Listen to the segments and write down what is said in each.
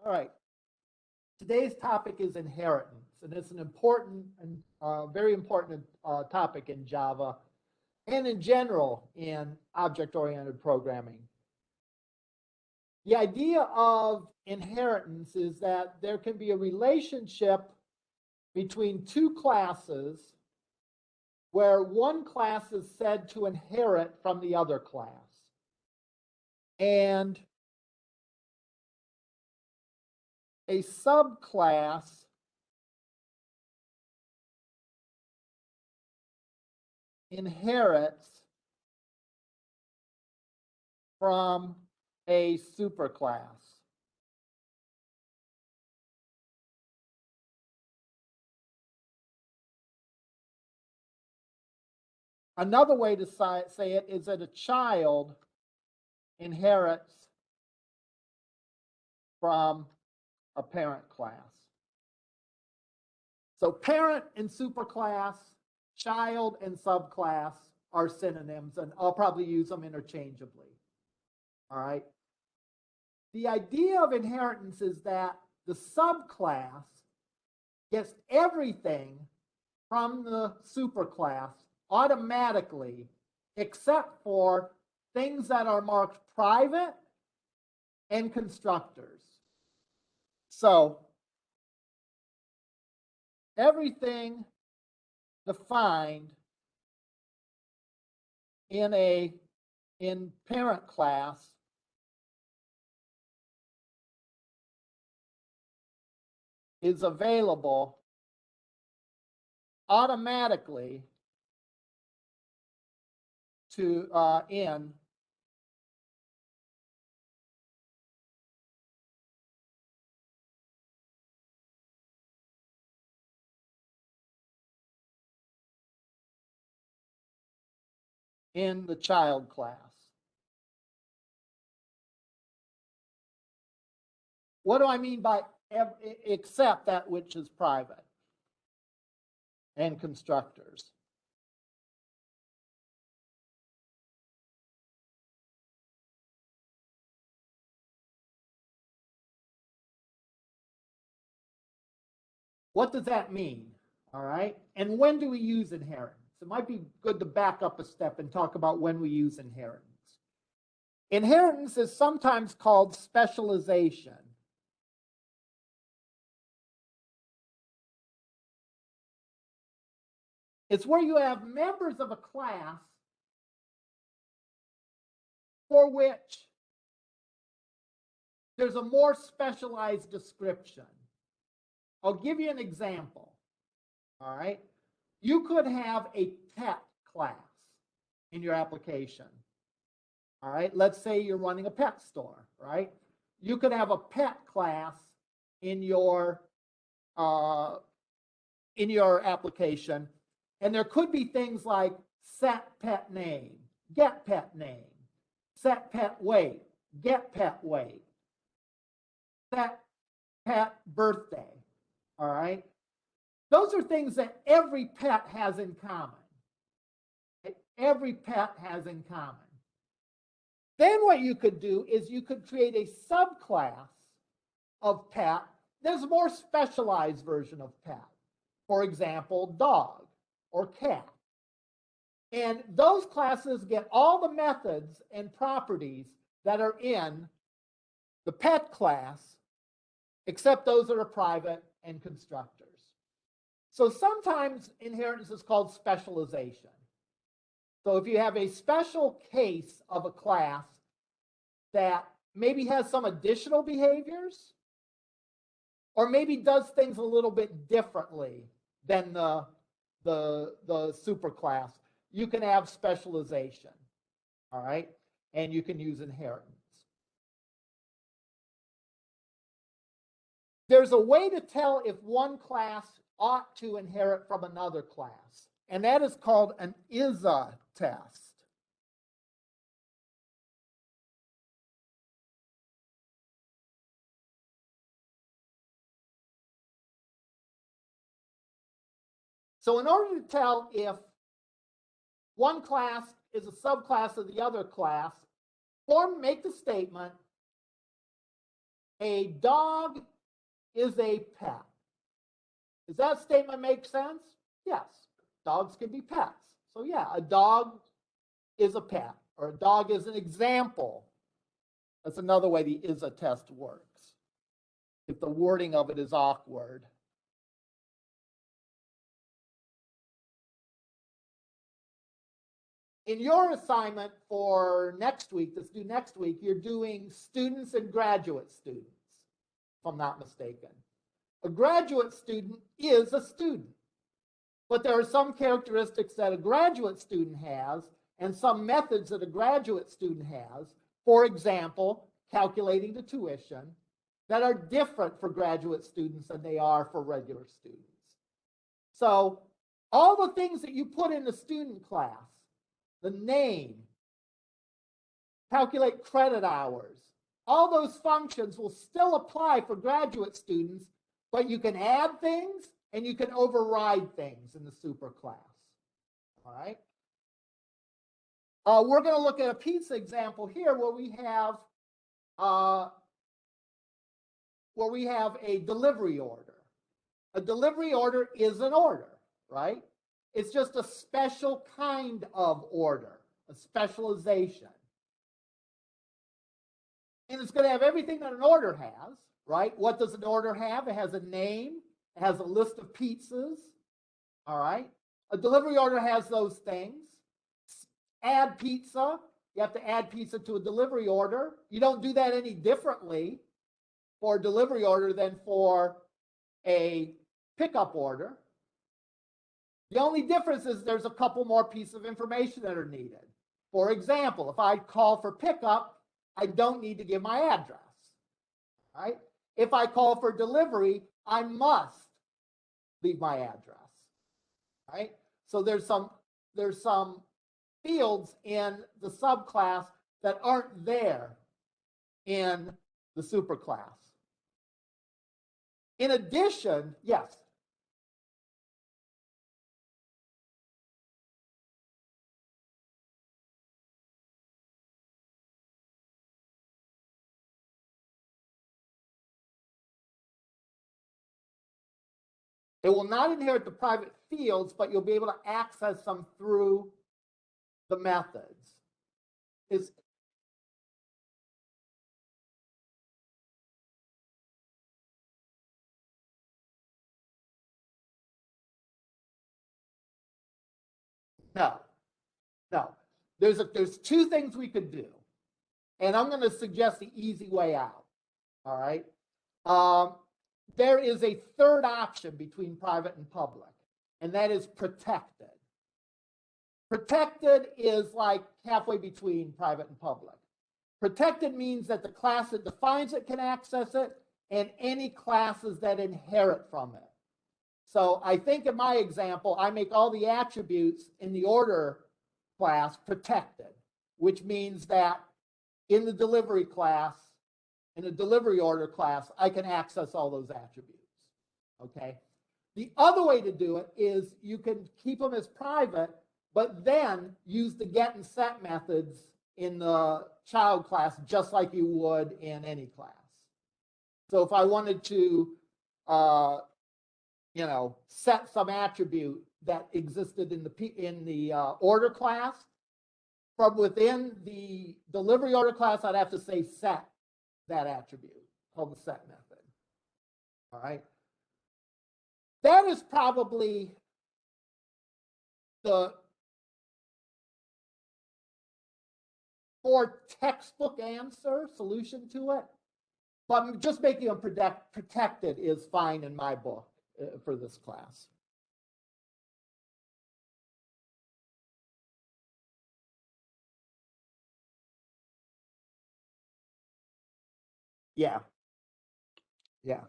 All right. Today's topic is inheritance, and it's an important and very important topic in Java and in general in object-oriented programming. The idea of inheritance is that there can be a relationship between two classes where one class is said to inherit from the other class. And a subclass inherits from a superclass. Another way to say it is that a child inherits from a parent class. So parent and superclass, child and subclass are synonyms, and I'll probably use them interchangeably. All right. The idea of inheritance is that the subclass gets everything from the superclass automatically, except for things that are marked private and constructors. So everything defined in parent class is available automatically to in the child class. What do I mean by except that which is private and constructors? What does that mean? All right. And when do we use inheritance? It might be good to back up a step and talk about when we use inheritance. Inheritance is sometimes called specialization. It's where you have members of a class for which there's a more specialized description. I'll give you an example. All right. You could have a pet class in your application. All right. Let's say you're running a pet store, right? You could have a pet class in your application, and there could be things like set pet name, get pet name, set pet weight, get pet weight, set pet birthday. All right. Those are things that every pet has in common. Every pet has in common. Then what you could do is you could create a subclass of pet. There's a more specialized version of pet. For example, dog or cat. And those classes get all the methods and properties that are in the pet class, except those that are private and constructors. So sometimes inheritance is called specialization. So if you have a special case of a class that maybe has some additional behaviors, or maybe does things a little bit differently than the superclass, you can have specialization. All right. And you can use inheritance. There's a way to tell if one class ought to inherit from another class, and that is called an ISA test. So in order to tell if one class is a subclass of the other class, make the statement, a dog is a pet. Does that statement make sense? Yes. Dogs can be pets. So yeah, a dog is a pet, or a dog is an example. That's another way the is a test works, if the wording of it is awkward. In your assignment for next week, that's due next week, you're doing students and graduate students, if I'm not mistaken. A graduate student is a student, but there are some characteristics that a graduate student has and some methods that a graduate student has, for example, calculating the tuition, that are different for graduate students than they are for regular students. So all the things that you put in the student class, the name, calculate credit hours, all those functions will still apply for graduate students, but you can add things and you can override things in the super class. All right. We're going to look at a pizza example here where we have a delivery order. A delivery order is an order, right? It's just a special kind of order, a specialization. And it's going to have everything that an order has, right? What does an order have? It has a name, it has a list of pizzas, all right? A delivery order has those things. Add pizza, you have to add pizza to a delivery order. You don't do that any differently for a delivery order than for a pickup order. The only difference is there's a couple more pieces of information that are needed. For example, if I call for pickup, I don't need to give my address, right? If I call for delivery, I must leave my address, right? So there's some fields in the subclass that aren't there in the superclass. In addition, yes. It will not inherit the private fields, but you'll be able to access them through the methods. No, no. There's two things we could do, and I'm going to suggest the easy way out. All right. There is a third option between private and public, and that is protected. Protected is like halfway between private and public. Protected means that the class that defines it can access it, and any classes that inherit from it. So I think in my example, I make all the attributes in the order class protected, which means that in the delivery class, in the delivery order class, I can access all those attributes, okay? The other way to do it is you can keep them as private, but then use the get and set methods in the child class just like you would in any class. So if I wanted to, set some attribute that existed in the order class, from within the delivery order class, I'd have to say set that attribute, called the set method. All right. That is probably the more textbook answer solution to it, but just making them protected is fine in my book for this class. Yeah. Yeah.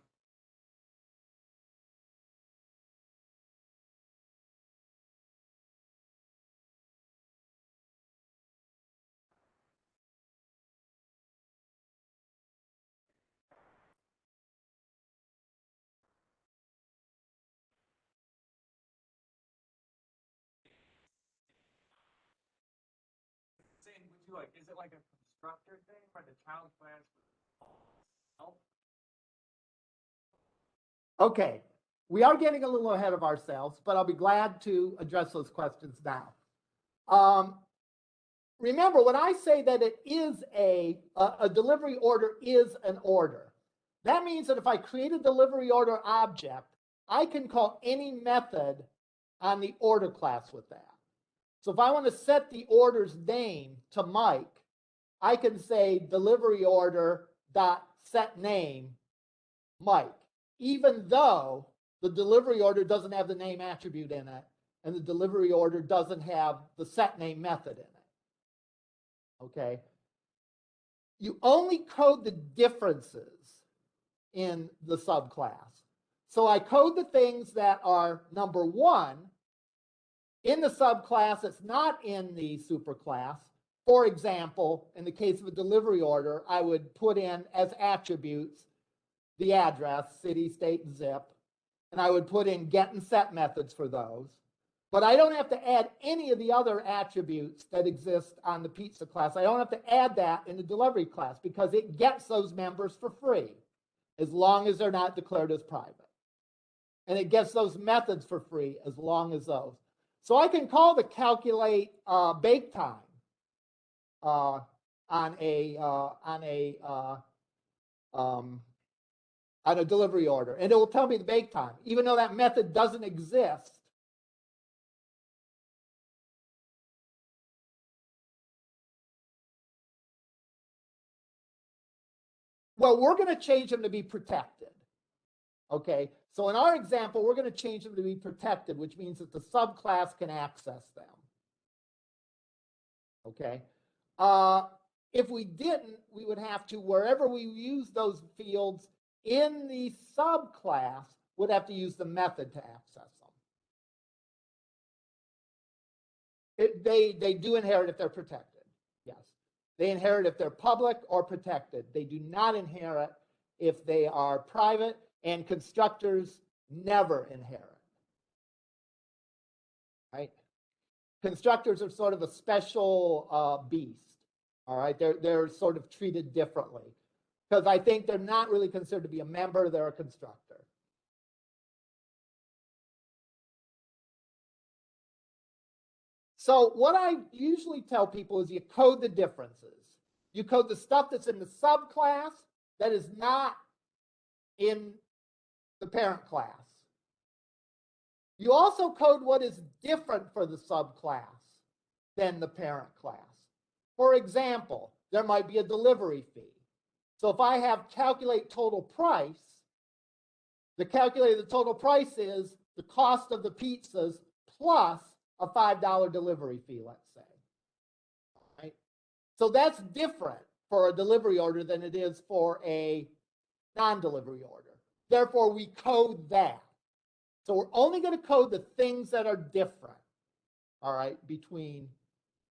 Saying, would you like, is it like a constructor thing or the child class? Okay, we are getting a little ahead of ourselves, but I'll be glad to address those questions now. Remember, when I say that it is a delivery order is an order, that means that if I create a delivery order object, I can call any method on the order class with that. So if I want to set the order's name to Mike, I can say delivery order dot set name Mike, even though the delivery order doesn't have the name attribute in it, and the delivery order doesn't have the set name method in it. Okay. You only code the differences in the subclass. So I code the things that are number one in the subclass that's not in the superclass. For example, in the case of a delivery order, I would put in as attributes the address, city, state, and zip, and I would put in get and set methods for those. But I don't have to add any of the other attributes that exist on the pizza class. I don't have to add that in the delivery class because it gets those members for free as long as they're not declared as private. And it gets those methods for free as long as those. So I can call the calculate bake time on a delivery order, and it will tell me the bake time, even though that method doesn't exist. Well, we're going to change them to be protected. Okay, so in our example, we're going to change them to be protected, which means that the subclass can access them. Okay, if we didn't, we would have to, wherever we use those fields in the subclass, would have to use the method to access them. They do inherit if they're protected. Yes. They inherit if they're public or protected. They do not inherit if they are private, and constructors never inherit. Right? Constructors are sort of a special beast. All right, they're sort of treated differently because I think they're not really considered to be a member, they're a constructor. So what I usually tell people is you code the differences. You code the stuff that's in the subclass that is not in the parent class. You also code what is different for the subclass than the parent class. For example, there might be a delivery fee. So if I have calculate total price, the calculated total price is the cost of the pizzas plus a $5 delivery fee, let's say. Right? So that's different for a delivery order than it is for a non-delivery order. Therefore, we code that. So we're only going to code the things that are different, all right, between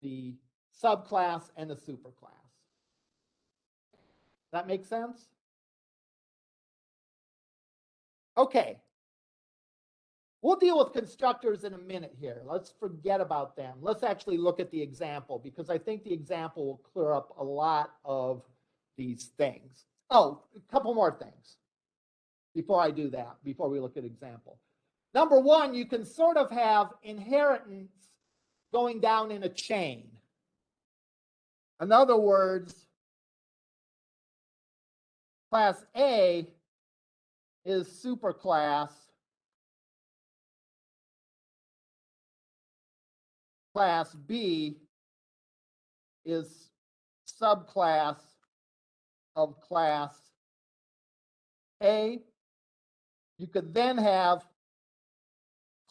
the subclass and the superclass. That makes sense? Okay. We'll deal with constructors in a minute here. Let's forget about them. Let's actually look at the example because I think the example will clear up a lot of these things. Oh, a couple more things before I do that, before we look at example. Number one, you can sort of have inheritance going down in a chain. In other words, class A is superclass. Class B is subclass of class A. You could then have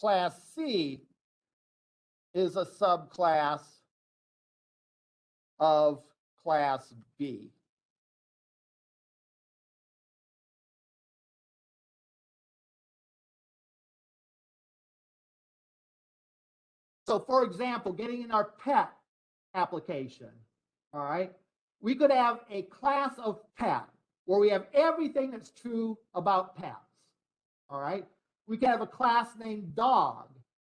class C is a subclass of class B. So for example, getting in our pet application, all right, we could have a class of pet where we have everything that's true about pets, all right? We could have a class named dog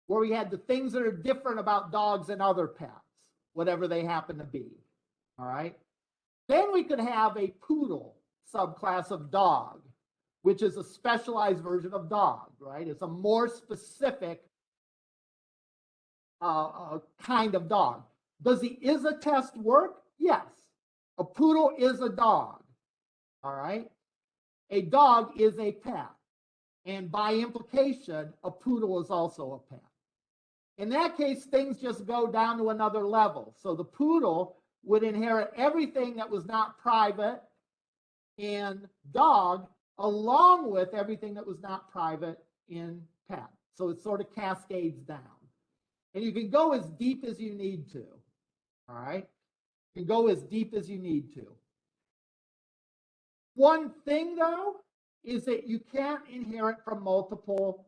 where we had the things that are different about dogs and other pets, whatever they happen to be, all right? Then we could have a poodle subclass of dog which is a specialized version of dog, right? It's a more specific kind of dog. Does the ISA test work? Yes. A poodle is a dog, all right? A dog is a pet. And by implication, a poodle is also a pet. In that case, things just go down to another level. So the poodle would inherit everything that was not private in dog, along with everything that was not private in pet. So it sort of cascades down. And you can go as deep as you need to. All right? You can go as deep as you need to. One thing, though, is that you can't inherit from multiple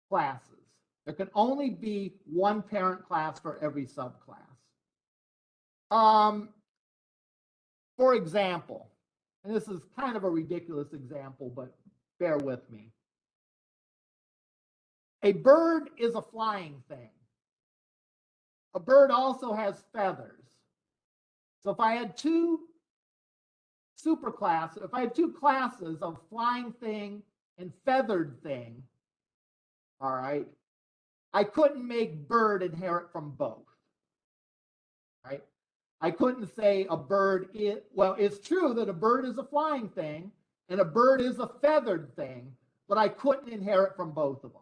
classes. There can only be one parent class for every subclass. For example, and this is kind of a ridiculous example, but bear with me. A bird is a flying thing. A bird also has feathers. So if I had two superclasses, if I had two classes of flying thing and feathered thing, all right, I couldn't make bird inherit from both, right? I couldn't say a bird is, well, it's true that a bird is a flying thing and a bird is a feathered thing, but I couldn't inherit from both of them.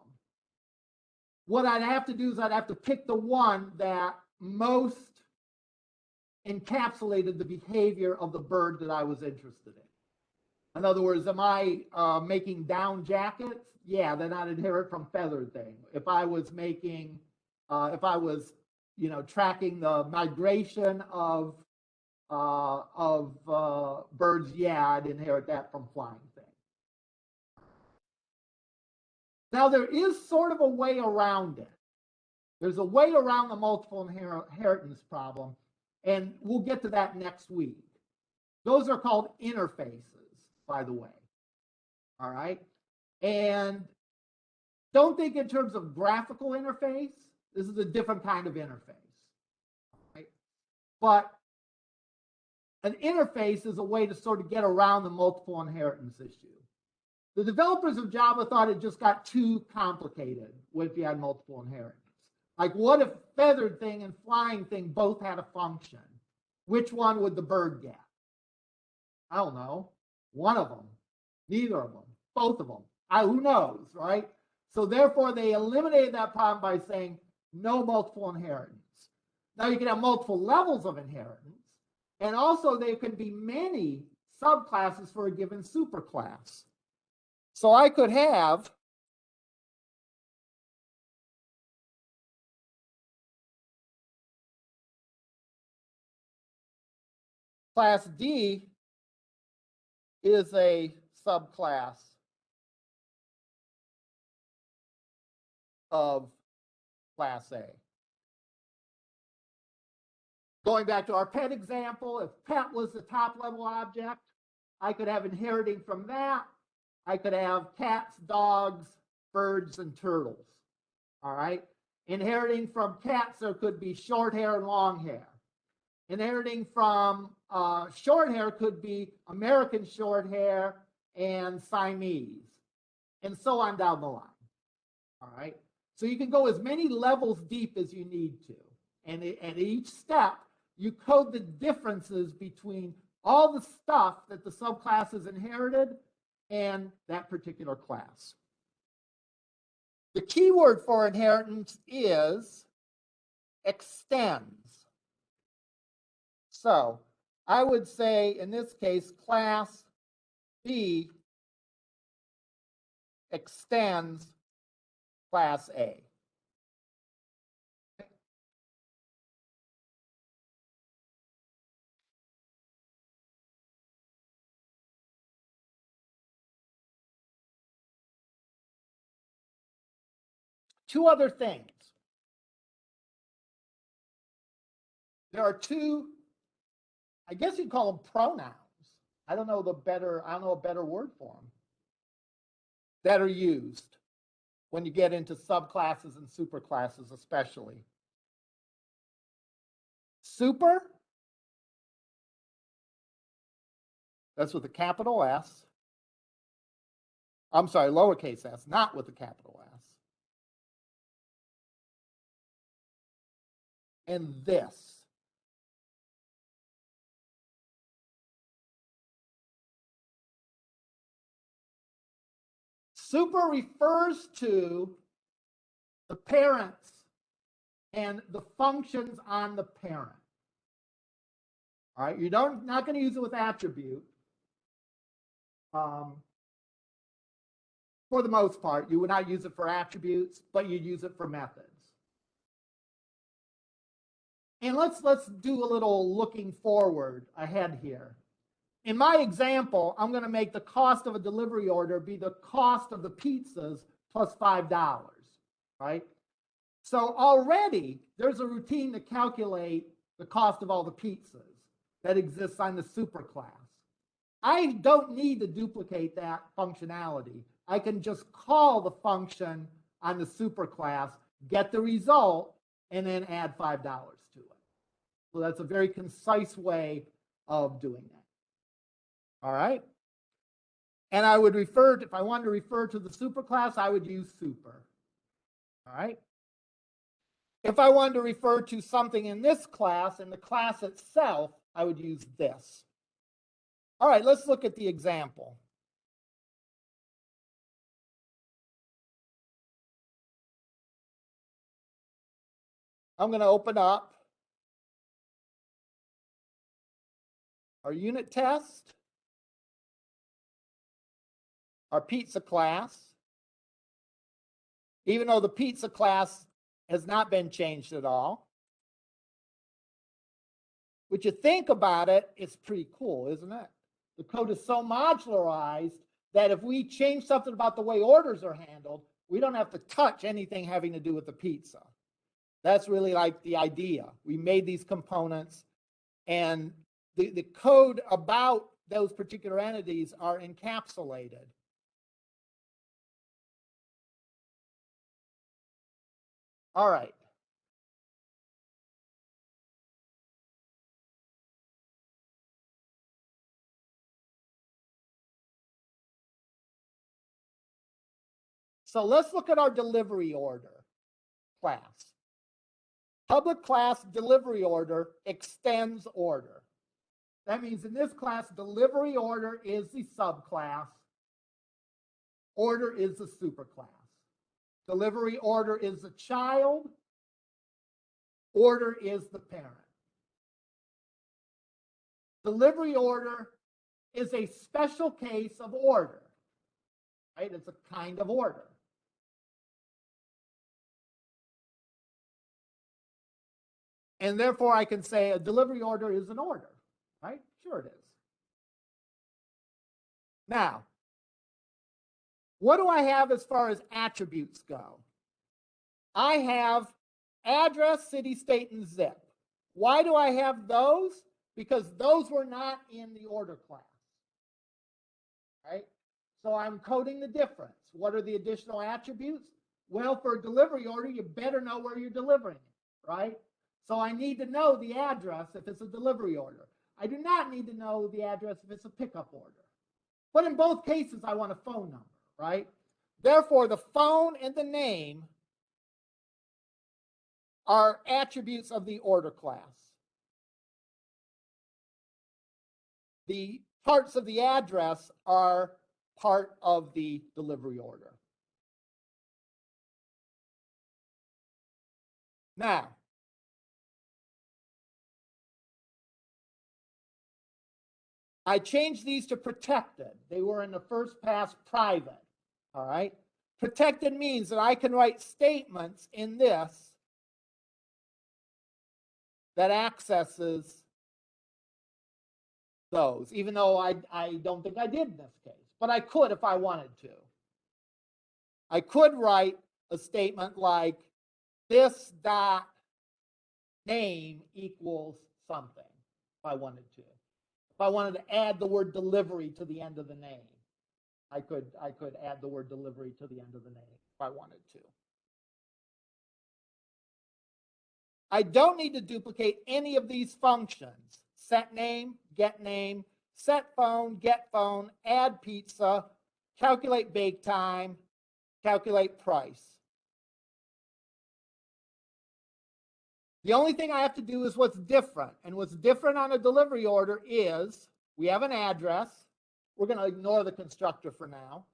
What I'd have to do is I'd have to pick the one that most encapsulated the behavior of the bird that I was interested in. In other words, am I making down jackets? Yeah, then I'd inherit from feathered thing. If I was making, tracking the migration of birds, yeah, I'd inherit that from flying thing. Now there is sort of a way around it. There's a way around the multiple inheritance problem, and we'll get to that next week. Those are called interfaces, by the way. All right? And don't think in terms of graphical interface. This is a different kind of interface. Right? But an interface is a way to sort of get around the multiple inheritance issue. The developers of Java thought it just got too complicated if you had multiple inheritance. Like, what if feathered thing and flying thing both had a function? Which one would the bird get? I don't know. One of them, neither of them, both of them. Who knows, right? So therefore, they eliminated that problem by saying no multiple inheritance. Now you can have multiple levels of inheritance, and also there can be many subclasses for a given superclass. So I could have class D is a subclass of class A. Going back to our pet example, if pet was the top level object, I could have inheriting from that. I could have cats, dogs, birds, and turtles. All right. Inheriting from cats, there could be short hair and long hair. Inheriting from short hair could be American short hair and Siamese, and so on down the line. All right. So you can go as many levels deep as you need to. And at each step, you code the differences between all the stuff that the subclass has inherited and that particular class. The keyword for inheritance is extends. So I would say in this case, class B extends class A. Two other things. There are two, I guess you'd call them pronouns. I don't know a better word for them, that are used when you get into subclasses and superclasses especially. Super, that's with a capital S. I'm sorry, lowercase s, not with the capital S. And this. Super refers to the parents and the functions on the parent. All right, you're not going to use it with attribute. For the most part, you would not use it for attributes, but you use it for methods. And let's do a little looking forward ahead here. In my example, I'm going to make the cost of a delivery order be the cost of the pizzas plus $5, right? So already there's a routine to calculate the cost of all the pizzas that exists on the superclass. I don't need to duplicate that functionality. I can just call the function on the superclass, get the result, and then add $5 to it. So that's a very concise way of doing that. All right. And I would refer to, if I wanted to refer to the superclass, I would use super. All right. If I wanted to refer to something in this class, in the class itself, I would use this. All right, let's look at the example. I'm going to open up our unit test, our pizza class. Even though the pizza class has not been changed at all. When you think about it, it's pretty cool, isn't it? The code is so modularized that if we change something about the way orders are handled, we don't have to touch anything having to do with the pizza. That's really like the idea. We made these components, and the code about those particular entities are encapsulated. All right. So let's look at our delivery order class. Public class delivery order extends order. That means in this class, delivery order is the subclass. Order is the superclass. Delivery order is the child. Order is the parent. Delivery order is a special case of order, right? It's a kind of order. And therefore, I can say a delivery order is an order, right? Sure it is. Now, what do I have as far as attributes go? I have address, city, state, and zip. Why do I have those? Because those were not in the order class, right? So I'm coding the difference. What are the additional attributes? Well, for a delivery order, you better know where you're delivering it, right? So I need to know the address if it's a delivery order. I do not need to know the address if it's a pickup order. But in both cases, I want a phone number, right? Therefore, the phone and the name are attributes of the order class. The parts of the address are part of the delivery order. Now, I changed these to protected. They were in the first pass private, all right? Protected means that I can write statements in this that accesses those, even though I don't think I did in this case, but I could if I wanted to. I could write a statement like this dot name equals something if I wanted to. If I wanted to add the word delivery to the end of the name, I could add the word delivery to the end of the name if I wanted to. I don't need to duplicate any of these functions. Set name, set phone, add pizza, calculate bake time, calculate price. The only thing I have to do is what's different. And what's different on a delivery order is we have an address. We're going to ignore the constructor for now.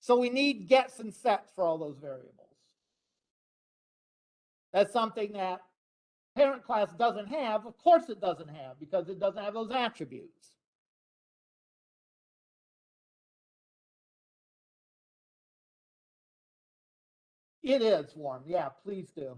So we need gets and sets for all those variables. That's something that parent class doesn't have. Of course it doesn't have, because it doesn't have those attributes. It is warm. Yeah, please do.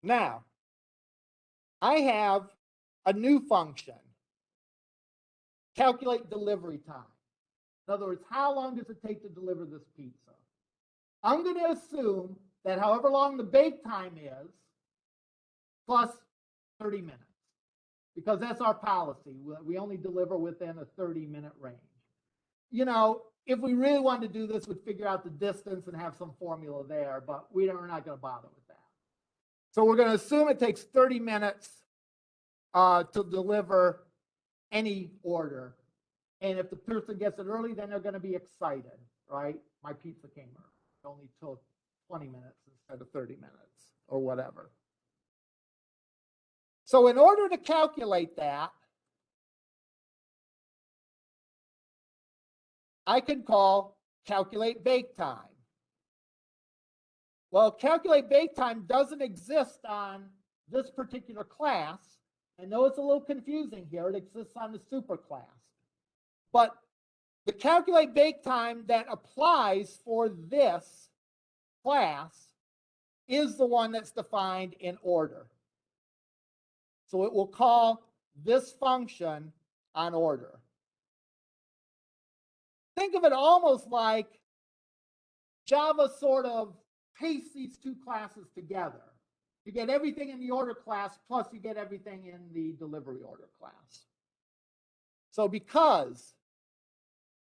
Now, I have a new function. Calculate delivery time. In other words, how long does it take to deliver this pizza? I'm going to assume that however long the bake time is, plus 30 minutes, because that's our policy. We only deliver within a 30-minute range. You know, if we really wanted to do this, we'd figure out the distance and have some formula there, but we're not going to bother with that. So we're going to assume it takes 30 minutes to deliver any order. And if the person gets it early, then they're going to be excited, right? My pizza came early. It only took 20 minutes instead of 30 minutes or whatever. So in order to calculate that, I can call calculate bake time. Well, calculate bake time doesn't exist on this particular class. I know it's a little confusing here. It exists on the super class. But the calculate bake time that applies for this class is the one that's defined in order. So it will call this function on order. Think of it almost like Java sort of pastes these two classes together. You get everything in the order class, plus you get everything in the delivery order class. So because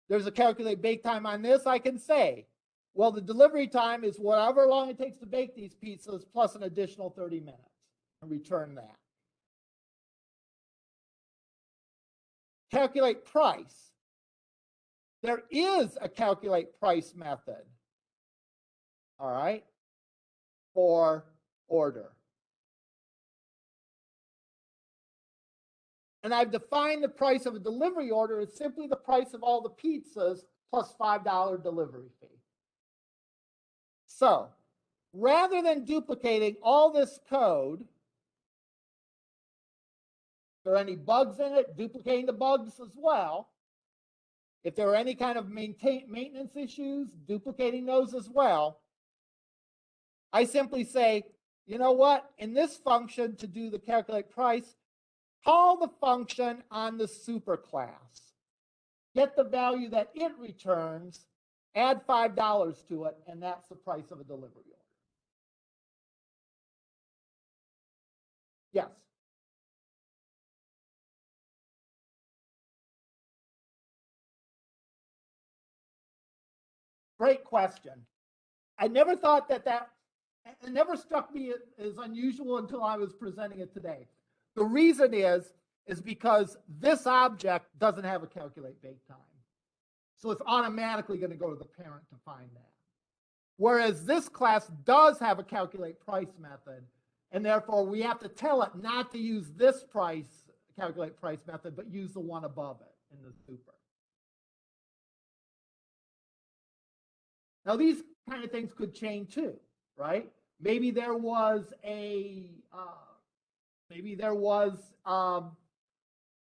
there's a calculate bake time on this, I can say, well, the delivery time is whatever long it takes to bake these pizzas plus an additional 30 minutes, and return that. Calculate price. There is a calculate price method, all right, for order. And I've defined the price of a delivery order as simply the price of all the pizzas plus $5 delivery fee. So rather than duplicating all this code, if there are any bugs in it, duplicating the bugs as well. If there are any kind of maintenance issues, duplicating those as well. I simply say, you know what? In this function, to do the calculate price, call the function on the super class. Get the value that it returns, add $5 to it, and that's the price of a delivery order. Yes? Great question. I never thought that it never struck me as unusual until I was presenting it today. The reason is because this object doesn't have a calculate bake time. So it's automatically going to go to the parent to find that. Whereas this class does have a calculate price method, and therefore we have to tell it not to use this calculate price method, but use the one above it in the super. Now these kind of things could change too, right? Maybe there was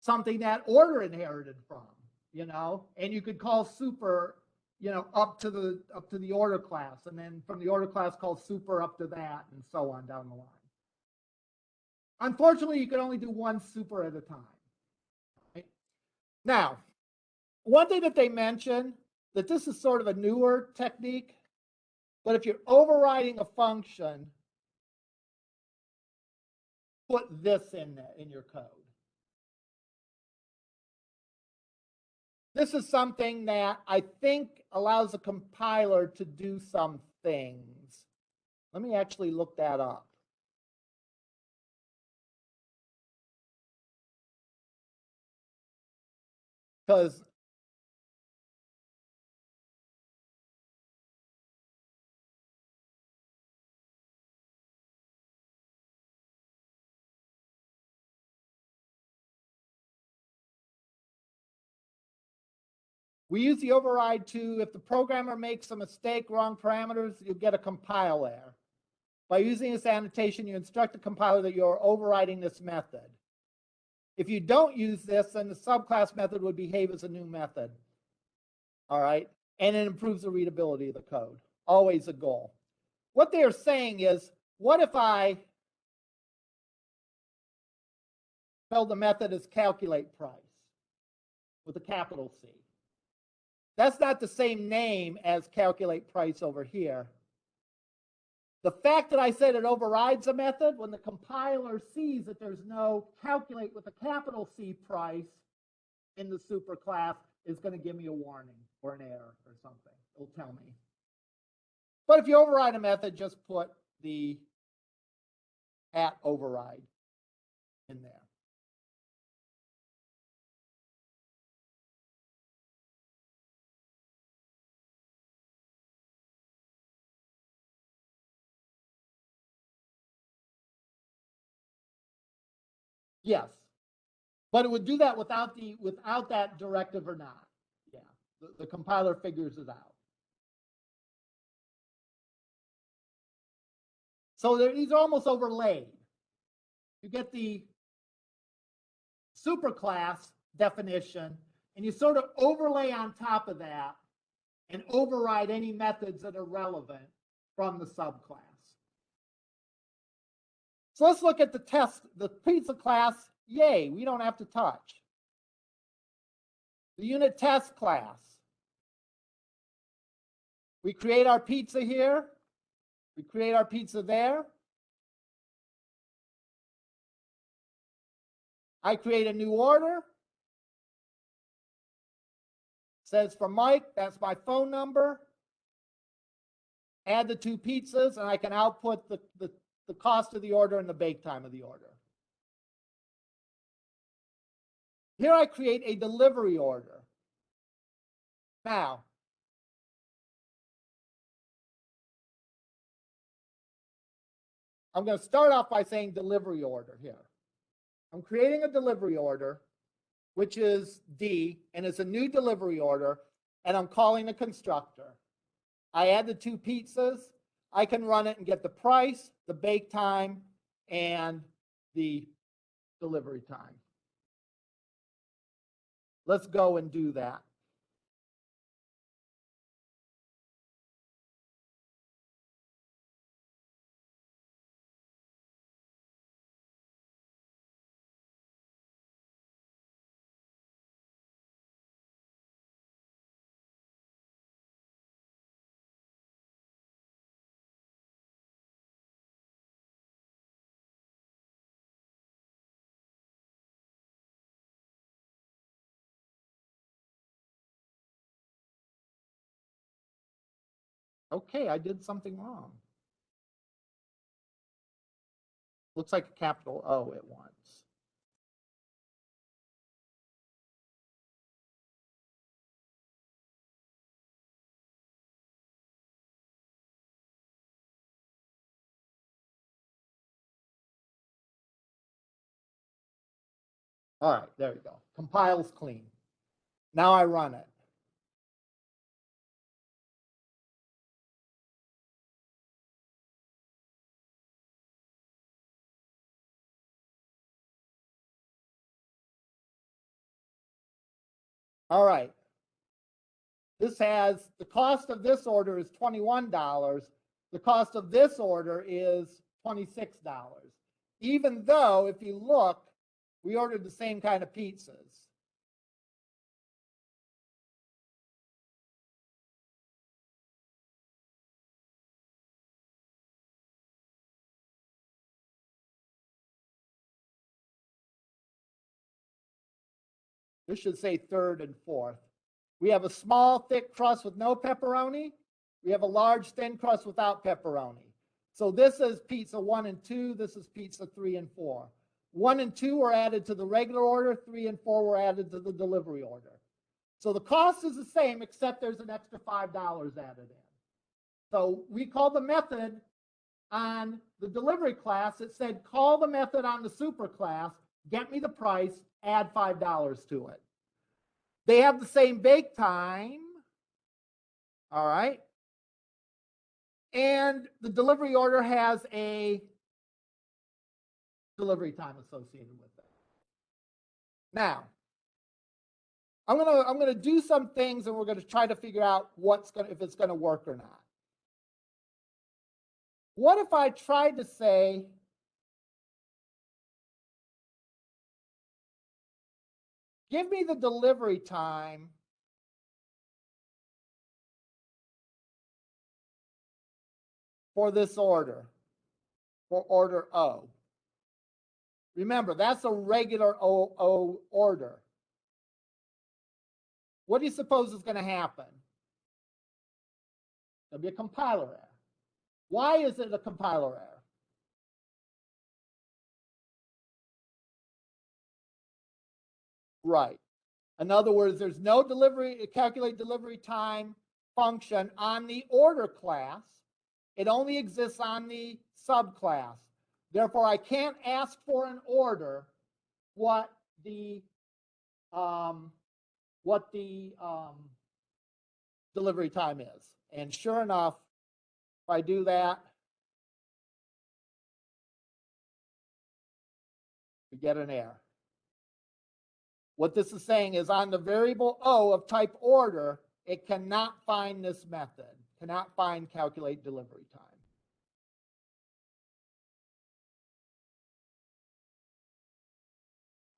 something that order inherited from, you know, and you could call super, you know, up to the order class, and then from the order class call super up to that, and so on down the line. Unfortunately, you can only do one super at a time. Right? Now, one thing that they mention, that this is sort of a newer technique, but if you're overriding a function, put this in there in your code. This is something that I think allows a compiler to do some things. Let me actually look that up. Because we use the override to, if the programmer makes a mistake, wrong parameters, you get a compile error. By using this annotation, you instruct the compiler that you're overriding this method. If you don't use this, then the subclass method would behave as a new method. All right, and it improves the readability of the code. Always a goal. What they are saying is, what if I spell the method as calculate price with a capital C? That's not the same name as calculate price over here. The fact that I said it overrides a method, when the compiler sees that there's no calculate with a capital C price in the superclass, is going to give me a warning or an error or something. It'll tell me. But if you override a method, just put the @override in there. Yes, but it would do that without that directive or not. Yeah, the compiler figures it out. So these are almost overlaid. You get the superclass definition, and you sort of overlay on top of that and override any methods that are relevant from the subclass. So let's look at the test, the pizza class. Yay, we don't have to touch. The unit test class. We create our pizza here. We create our pizza there. I create a new order. Says for Mike, that's my phone number. Add the two pizzas, and I can output the cost of the order and the bake time of the order. Here I create a delivery order. Now, I'm going to start off by saying delivery order here. I'm creating a delivery order, which is D, and it's a new delivery order, and I'm calling the constructor. I add the two pizzas. I can run it and get the price, the bake time, and the delivery time. Let's go and do that. Okay, I did something wrong. Looks like a capital O at once. All right, there we go. Compiles clean. Now I run it. All right. This has, the cost of this order is $21. The cost of this order is $26. Even though, if you look, we ordered the same kind of pizzas. This should say third and fourth. We have a small, thick crust with no pepperoni. We have a large, thin crust without pepperoni. So this is pizza 1 and 2. This is pizza 3 and 4. 1 and 2 were added to the regular order. 3 and 4 were added to the delivery order. So the cost is the same, except there's an extra $5 added in. So we call the method on the delivery class. It said, call the method on the super class, get me the price, add $5 to it. They have the same bake time. All right. And the delivery order has a delivery time associated with it. Now, I'm gonna do some things, and we're gonna try to figure out if it's gonna work or not. What if I tried to say, give me the delivery time for this order, for order O. Remember, that's a regular O order. What do you suppose is going to happen? There'll be a compiler error. Why is it a compiler error? Right. In other words, there's no calculate delivery time function on the order class. It only exists on the subclass. Therefore, I can't ask for an order what the delivery time is. And sure enough, if I do that, we get an error. What this is saying is on the variable O of type order, it cannot find this method, cannot find calculate delivery time.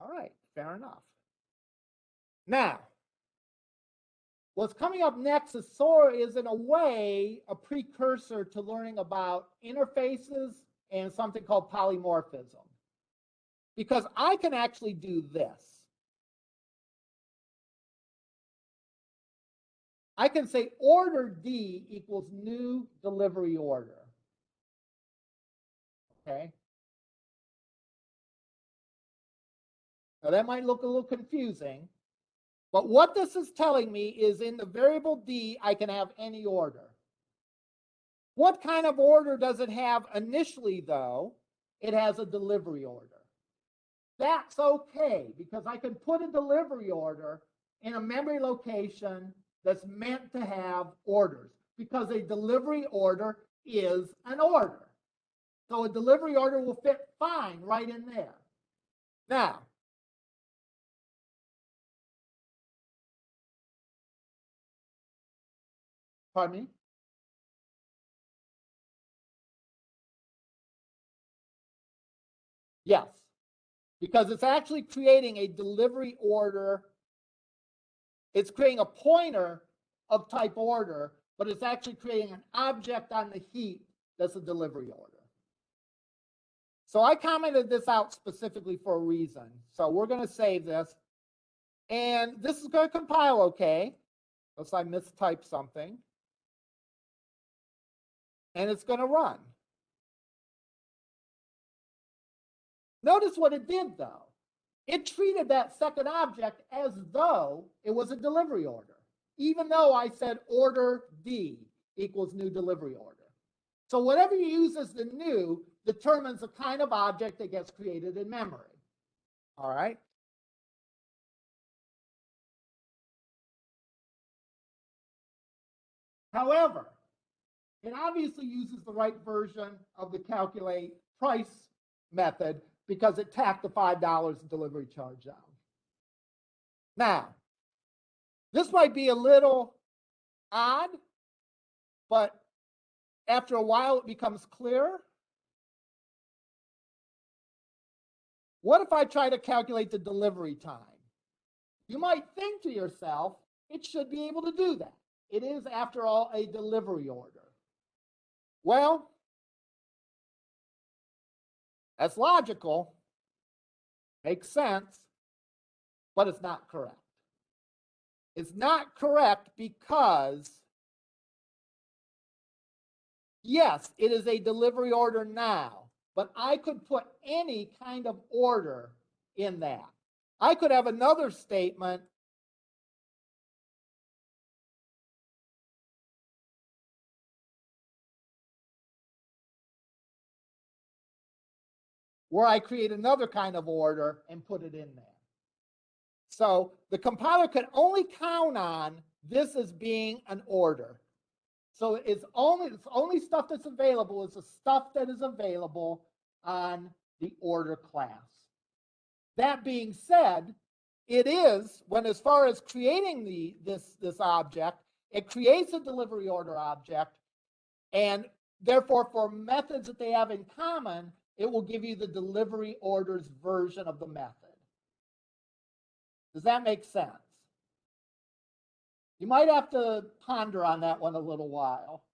All right, fair enough. Now, what's coming up next is in a way a precursor to learning about interfaces and something called polymorphism. Because I can actually do this. I can say order D equals new delivery order. Okay. Now that might look a little confusing, but what this is telling me is in the variable D, I can have any order. What kind of order does it have initially, though? It has a delivery order. That's okay, because I can put a delivery order in a memory location that's meant to have orders, because a delivery order is an order. So a delivery order will fit fine right in there. Now, pardon me? Yes, because it's actually creating a delivery order. It's creating a pointer of type order, but it's actually creating an object on the heap that's a delivery order. So I commented this out specifically for a reason. So we're going to save this. And this is going to compile okay, unless I mistype something. And it's going to run. Notice what it did, though. It treated that second object as though it was a delivery order, even though I said order D equals new delivery order. So whatever you use as the new determines the kind of object that gets created in memory. All right. However, it obviously uses the right version of the calculate price method because it tacked the $5 delivery charge down. Now, this might be a little odd, but after a while it becomes clearer. What if I try to calculate the delivery time? You might think to yourself, it should be able to do that. It is, after all, a delivery order. Well, that's logical, makes sense, but it's not correct. It's not correct because, yes, it is a delivery order now, but I could put any kind of order in that. I could have another statement where I create another kind of order and put it in there. So the compiler can only count on this as being an order. So it's only stuff that's available is the stuff that is available on the order class. That being said, it is, when as far as creating this object, it creates a delivery order object, and therefore for methods that they have in common, it will give you the delivery orders version of the method. Does that make sense? You might have to ponder on that one a little while.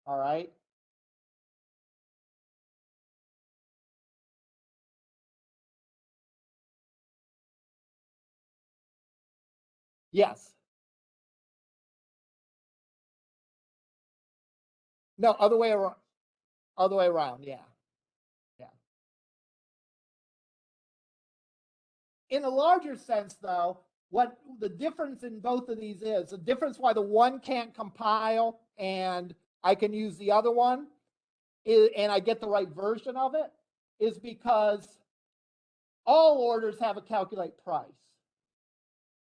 All right. Yes. No, other way around. Other way around. Yeah. Yeah. In a larger sense, though, what the difference in both of these is, the difference why the one can't compile and I can use the other one is, and I get the right version of it, is because all orders have a calculate price.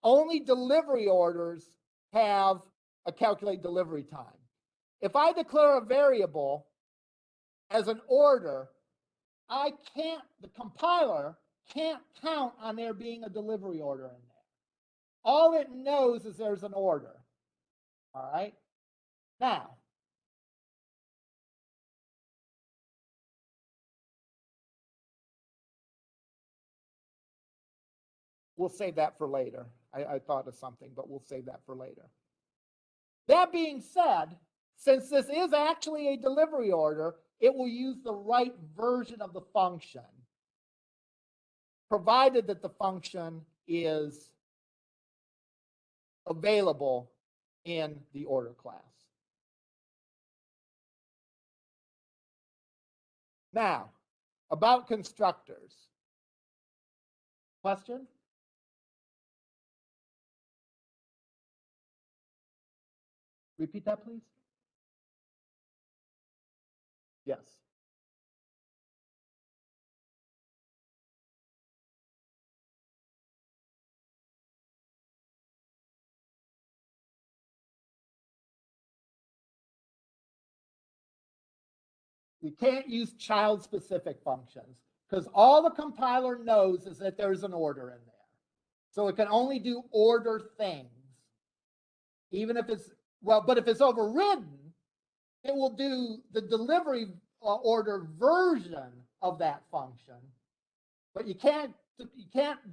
Only delivery orders have a calculate delivery time. If I declare a variable as an order, the compiler can't count on there being a delivery order in there. All it knows is there's an order. All right. Now, we'll save that for later. I thought of something, but we'll save that for later. That being said, since this is actually a delivery order, it will use the right version of the function, provided that the function is available in the order class. Now, about constructors. Question? Repeat that, please. Yes. You can't use child-specific functions because all the compiler knows is that there's an order in there. So it can only do order things. Even if it's, well, but if it's overridden, it will do the delivery order version of that function. But you can't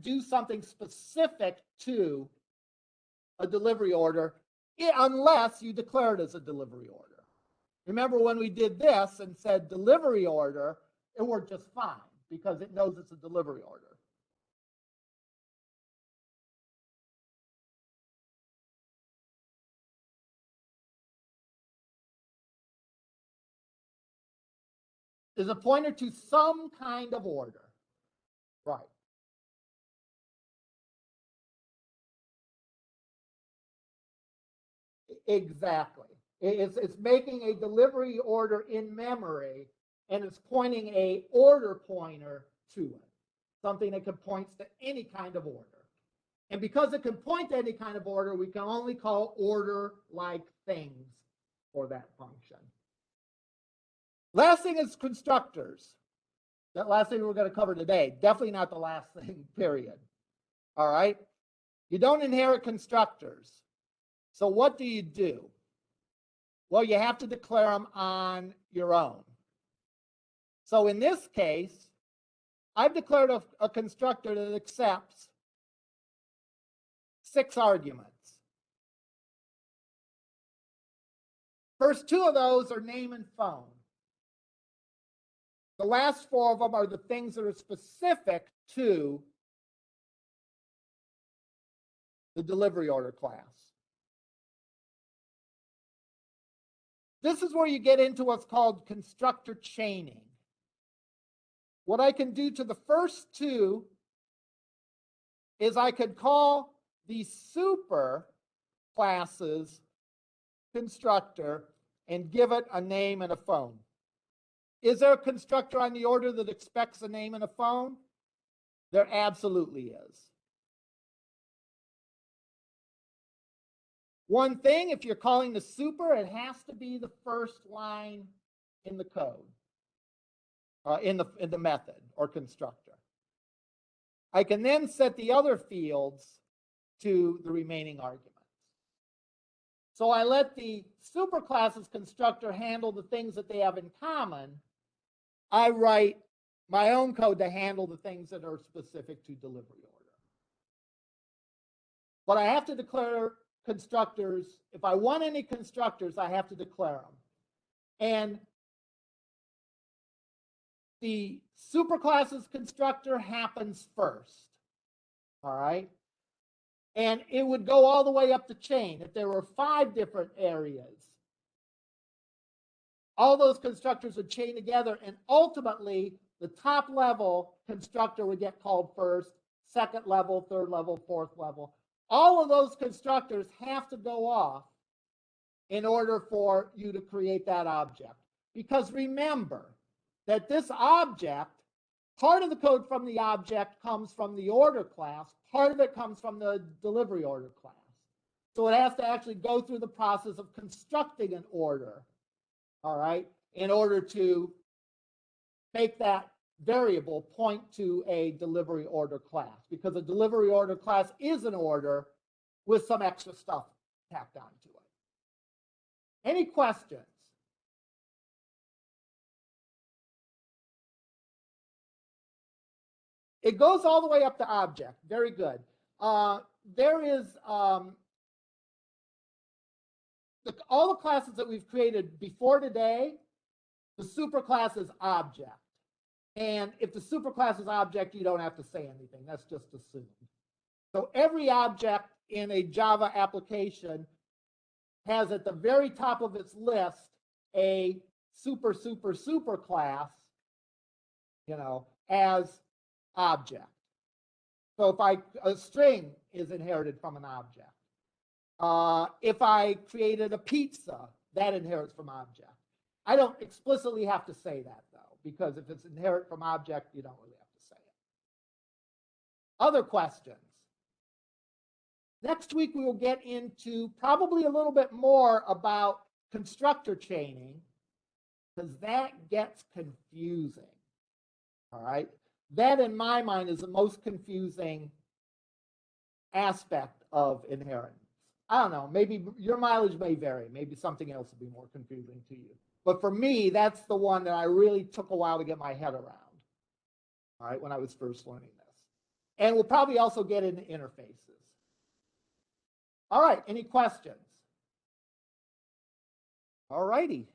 do something specific to a delivery order unless you declare it as a delivery order. Remember when we did this and said delivery order, it worked just fine because it knows it's a delivery order. Is a pointer to some kind of order. Right. Exactly. It's making a delivery order in memory, and it's pointing a order pointer to it, something that can point to any kind of order. And because it can point to any kind of order, we can only call order-like things for that function. Last thing is constructors. That last thing we're going to cover today. Definitely not the last thing, period. All right? You don't inherit constructors. So what do you do? Well, you have to declare them on your own. So in this case, I've declared a constructor that accepts 6 arguments. First 2 of those are name and phone. The last 4 of them are the things that are specific to the delivery order class. This is where you get into what's called constructor chaining. What I can do to the first two is I could call the super classes constructor and give it a name and a phone. Is there a constructor on the order that expects a name and a phone? There absolutely is. One thing, if you're calling the super, it has to be the first line in the code, in the method or constructor. I can then set the other fields to the remaining arguments. So I let the superclasses constructor handle the things that they have in common. I write my own code to handle the things that are specific to delivery order. But I have to declare constructors. If I want any constructors, I have to declare them. And the superclasses constructor happens first. All right. And it would go all the way up the chain. If there were 5 different areas, all those constructors would chain together, and ultimately the top level constructor would get called first, second level, third level, fourth level. All of those constructors have to go off in order for you to create that object. Because remember that this object, part of the code from the object comes from the order class, part of it comes from the delivery order class. So it has to actually go through the process of constructing an order, all right, in order to make that variable point to a delivery order class, because a delivery order class is an order with some extra stuff tacked onto it. Any questions? It goes all the way up to object. Very good. There is all the classes that we've created before today, the superclass is object. And if the superclass is object, you don't have to say anything. That's just assumed. So every object in a Java application has at the very top of its list a super class, you know, as object. So if a string is inherited from an object. If I created a pizza, that inherits from object. I don't explicitly have to say that though, because if it's inherit from object, you don't really have to say it. Other questions? Next week, we will get into probably a little bit more about constructor chaining, because that gets confusing. All right. That, in my mind, is the most confusing aspect of inheritance. I don't know, maybe your mileage may vary. Maybe something else will be more confusing to you. But for me, that's the one that I really took a while to get my head around, all right, when I was first learning this. And we'll probably also get into interfaces. All right, any questions? All righty.